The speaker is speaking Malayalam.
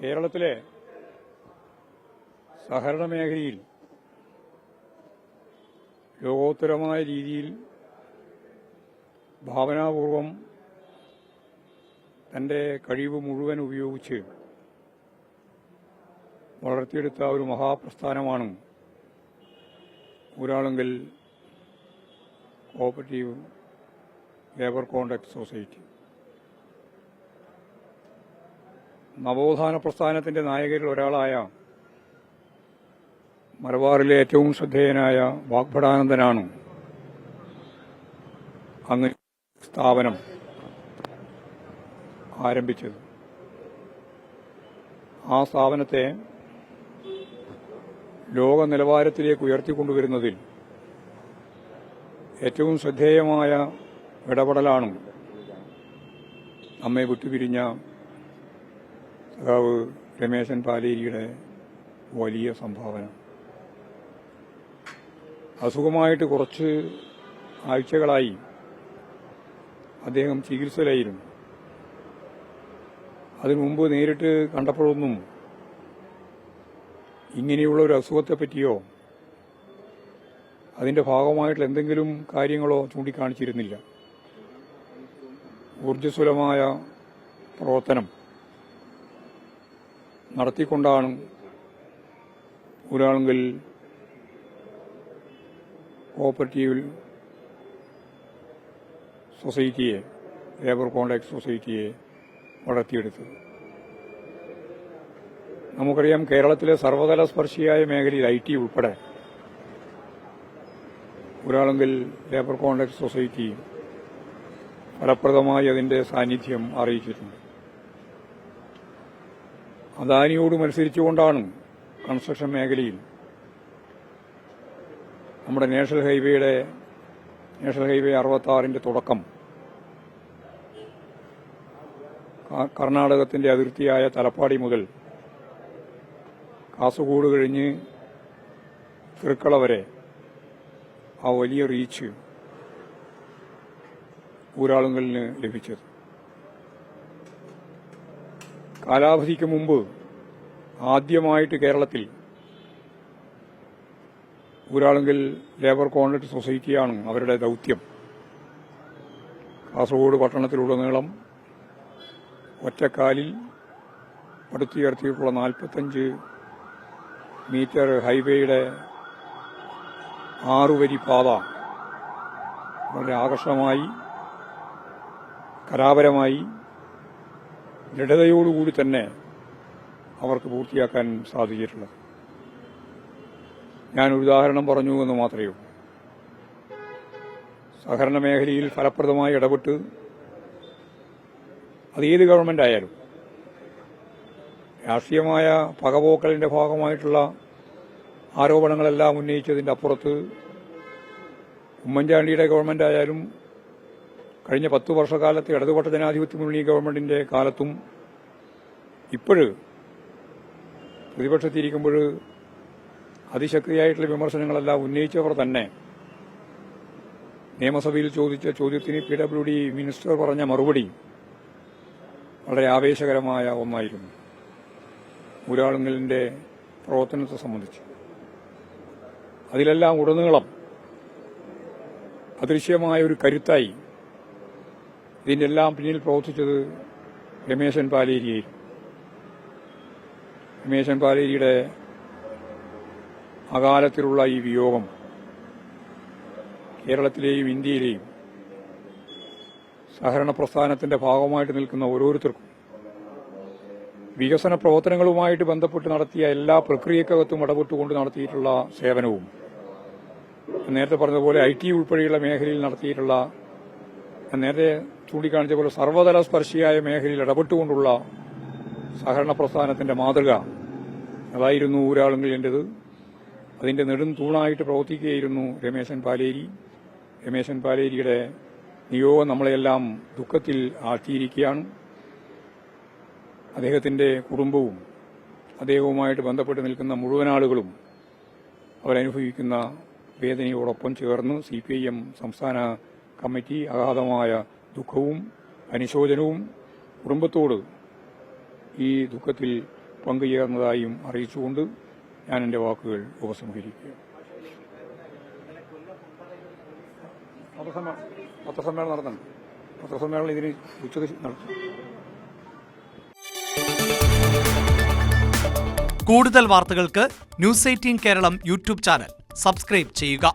കേരളത്തിലെ സഹകരണ മേഖലയിൽ ലോകോത്തരമായ രീതിയിൽ ഭാവനാപൂർവം തന്റെ കഴിവ് മുഴുവൻ ഉപയോഗിച്ച് വളർത്തിയെടുത്ത ഒരു മഹാപ്രസ്ഥാനമാണ് Uralungal Cooperative Labour Contract Society. നവോത്ഥാന പ്രസ്ഥാനത്തിന്റെ നായകരിൽ ഒരാളായ മലബാറിലെ ഏറ്റവും ശ്രദ്ധേയനായ വാഗ്ഭടാനന്ദനാണ് അന്ന് സ്ഥാപനം ആരംഭിച്ചത്. ആ സ്ഥാപനത്തെ ലോക നിലവാരത്തിലേക്ക് ഉയർത്തിക്കൊണ്ടുവരുന്നതിൽ ഏറ്റവും ശ്രദ്ധേയമായ ഇടപെടലാണ് നമ്മെ വിട്ടുപിരിഞ്ഞ സഖാവ് രമേശൻ പാലേരിയുടെ വലിയ സംഭാവന. അസുഖമായിട്ട് കുറച്ച് ആഴ്ചകളായി അദ്ദേഹം ചികിത്സയിലായിരുന്നു. അതിനു മുമ്പ് നേരിട്ട് കണ്ടപ്പോഴൊന്നും ഇങ്ങനെയുള്ള ഒരു അസുഖത്തെപ്പറ്റിയോ അതിന്റെ ഭാഗമായിട്ടുള്ള എന്തെങ്കിലും കാര്യങ്ങളോ ചൂണ്ടിക്കാണിച്ചിരുന്നില്ല. ഊർജ്ജസ്വലമായ പ്രവർത്തനം നടത്തിക്കൊണ്ടാണ് ഊരാളുങ്കൽ കോഓപ്പറേറ്റീവ് സൊസൈറ്റിയെ, ലേബർ കോൺട്രാക്ട് സൊസൈറ്റിയെ വളർത്തിയെടുത്തത്. നമുക്കറിയാം, കേരളത്തിലെ സർവതല സ്പർശിയായ മേഖലയിൽ IT ഉൾപ്പെടെ ഊരാളുങ്കൽ ലേബർ കോൺട്രാക്ട് സൊസൈറ്റി ഫലപ്രദമായി അതിന്റെ സാന്നിധ്യം അറിയിച്ചിട്ടുണ്ട്. അദാനിയോട് മത്സരിച്ചുകൊണ്ടാണ് കൺസ്ട്രക്ഷൻ മേഖലയിൽ നമ്മുടെ നാഷണൽ ഹൈവേ 66 തുടക്കം കർണാടകത്തിന്റെ അതിർത്തിയായ തലപ്പാടി മുതൽ കാസർഗോഡ് കഴിഞ്ഞ് തൃക്കള വരെ ആ വലിയ റീച്ച് ഊരാളുങ്കലിന് ലഭിച്ചത്. കാലാവധിക്ക് മുമ്പ് ആദ്യമായിട്ട് കേരളത്തിൽ ഊരാളുങ്കൽ ലേബർ കോൺട്രാക്ട് സൊസൈറ്റിയാണ് അവരുടെ ദൌത്യം കാസർഗോഡ് പട്ടണത്തിലുടനീളം ഒറ്റക്കാലിൽ പടുത്തുയർത്തിയിട്ടുള്ള 45 മീറ്റർ ഹൈവേയുടെ 6 വരി പാത വളരെ ആകർഷകമായി, കലാപരമായി, ദൃഢതയോടുകൂടി തന്നെ അവർക്ക് പൂർത്തിയാക്കാൻ സാധിച്ചിട്ടുള്ളത്. ഞാനൊരു ഉദാഹരണം പറഞ്ഞു എന്ന് മാത്രമേ ഉള്ളൂ. സഹകരണ മേഖലയിൽ ഫലപ്രദമായി ഇടപെട്ട് അത് ഏത് ഗവൺമെന്റ് ആയാലും രാഷ്ട്രീയമായ പകപോക്കലിന്റെ ഭാഗമായിട്ടുള്ള ആരോപണങ്ങളെല്ലാം ഉന്നയിച്ചതിന്റെ അപ്പുറത്ത് ഉമ്മൻചാണ്ടിയുടെ ഗവൺമെന്റ് ആയാലും കഴിഞ്ഞ 10 വർഷക്കാലത്തെ ഇടതുപക്ഷ ജനാധിപത്യ മുന്നണി ഗവൺമെന്റിന്റെ കാലത്തും ഇപ്പോഴ് പ്രതിപക്ഷത്തിരിക്കുമ്പോൾ അതിശക്തിയായിട്ടുള്ള വിമർശനങ്ങളെല്ലാം ഉന്നയിച്ചവർ തന്നെ നിയമസഭയിൽ ചോദിച്ച ചോദ്യത്തിന് PWD മിനിസ്റ്റർ പറഞ്ഞ മറുപടി വളരെ ആവേശകരമായ ഒന്നായിരുന്നു. ഊരാളുങ്കലിന്റെ പ്രവർത്തനത്തെ സംബന്ധിച്ച് അതിലെല്ലാം ഉടനീളം അദൃശ്യമായ ഒരു കരുത്തായി ഇതിന്റെ എല്ലാം പിന്നിൽ പ്രവർത്തിച്ചത് രമേശൻ പാലേരിയായിരുന്നു. രമേശൻ പാലേരിയുടെ അകാലത്തിലുള്ള ഈ വിയോഗം കേരളത്തിലെയും ഇന്ത്യയിലെയും സഹകരണ പ്രസ്ഥാനത്തിന്റെ ഭാഗമായിട്ട് നിൽക്കുന്ന ഓരോരുത്തർക്കും വികസന പ്രവർത്തനങ്ങളുമായിട്ട് ബന്ധപ്പെട്ട് നടത്തിയ എല്ലാ പ്രക്രിയക്കകത്തും ഇടപെട്ടുകൊണ്ട് നടത്തിയിട്ടുള്ള സേവനവും, നേരത്തെ പറഞ്ഞതുപോലെ IT ഉൾപ്പെടെയുള്ള മേഖലയിൽ നടത്തിയിട്ടുള്ള, നേരത്തെ ചൂണ്ടിക്കാണിച്ച പോലെ സർവതല സ്പർശിയായ മേഖലയിൽ ഇടപെട്ടുകൊണ്ടുള്ള സഹകരണ പ്രസ്ഥാനത്തിന്റെ മാതൃക അതായിരുന്നു ഊരാളുങ്കലിന്റേത്. അതിന്റെ നെടും തൂണായിട്ട് പ്രവർത്തിക്കുകയായിരുന്നു രമേശൻ പാലേരി. രമേശൻ പാലേരിയുടെ നിയോഗം നമ്മളെല്ലാം ദുഃഖത്തിൽ ആഴ്ത്തിയിരിക്കുകയാണ്. അദ്ദേഹത്തിന്റെ കുടുംബവും അദ്ദേഹവുമായിട്ട് ബന്ധപ്പെട്ട് നിൽക്കുന്ന മുഴുവൻ ആളുകളും അവരനുഭവിക്കുന്ന വേദനയോടൊപ്പം ചേർന്ന് CPIM സംസ്ഥാന കമ്മിറ്റി അഗാധമായ ദുഃഖവും അനുശോചനവും കുടുംബത്തോട് ഈ ദുഃഖത്തിൽ പങ്കുചേർന്നതായും അറിയിച്ചുകൊണ്ട് ഞാൻ എൻ്റെ വാക്കുകൾ ഉപസംഹരിക്കുകയാണ്. പത്രസമ്മേളനം നടത്തുന്നുണ്ട്. പത്രസമ്മേളനം ഇതിന് ഉച്ചയ്ക്ക് നടത്തും. കൂടുതൽ വാർത്തകൾക്ക് news 18 Keralam YouTube channel subscribe ചെയ്യുക.